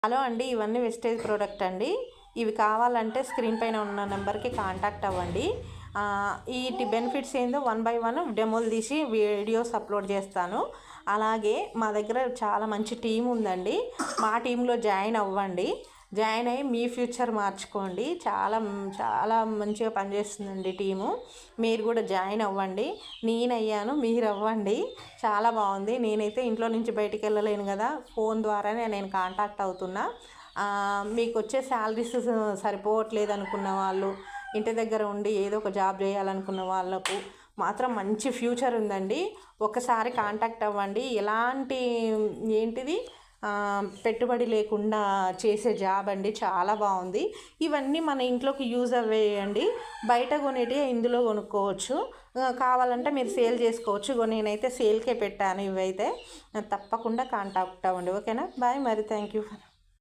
Hello అండి, ఇవన్నీ wastage product అండి. ఇవి కావాలంటే స్క్రీన్ పైన ఉన్న నెంబర్కి కాంటాక్ట్ అవ్వండి. వీటి బెనిఫిట్స్ ఏందో 1 బై 1 డెమోలు తీసి వీడియోస్ అప్లోడ్ చేస్తాను. అలాగే మా దగ్గర చాలా మంచి టీం ఉందండి. మా టీంలో జాయిన్ అవ్వండి. జాయిన్ అయ్యి మీ ఫ్యూచర్ మార్చుకోండి. చాలా చాలా మంచిగా పనిచేస్తుందండి టీము. మీరు కూడా జాయిన్ అవ్వండి. నేనయ్యాను, మీరు అవ్వండి. చాలా బాగుంది. నేనైతే ఇంట్లో నుంచి బయటికి వెళ్ళలేను కదా, ఫోన్ ద్వారానే నేను కాంటాక్ట్ అవుతున్నా. మీకు వచ్చే శాలరీస్ సరిపోవట్లేదు అనుకున్న వాళ్ళు, ఇంటి దగ్గర ఉండి ఏదో ఒక జాబ్ చేయాలనుకున్న వాళ్ళకు మాత్రం మంచి ఫ్యూచర్ ఉందండి. ఒకసారి కాంటాక్ట్ అవ్వండి. ఎలాంటి ఏంటిది పెట్టుబడి లేకుండా చేసే జాబ్ అండి. చాలా బాగుంది. ఇవన్నీ మన ఇంట్లోకి యూజ్ అవ్వేయండి. బయట కొనేటివి ఇందులో కొనుక్కోవచ్చు. కావాలంటే మీరు సేల్ చేసుకోవచ్చు. నేనైతే సేల్కే పెట్టాను. ఇవైతే తప్పకుండా కాంటాక్ట్ అవ్వండి. ఓకేనా? బాయ్. మరి థ్యాంక్ యూ.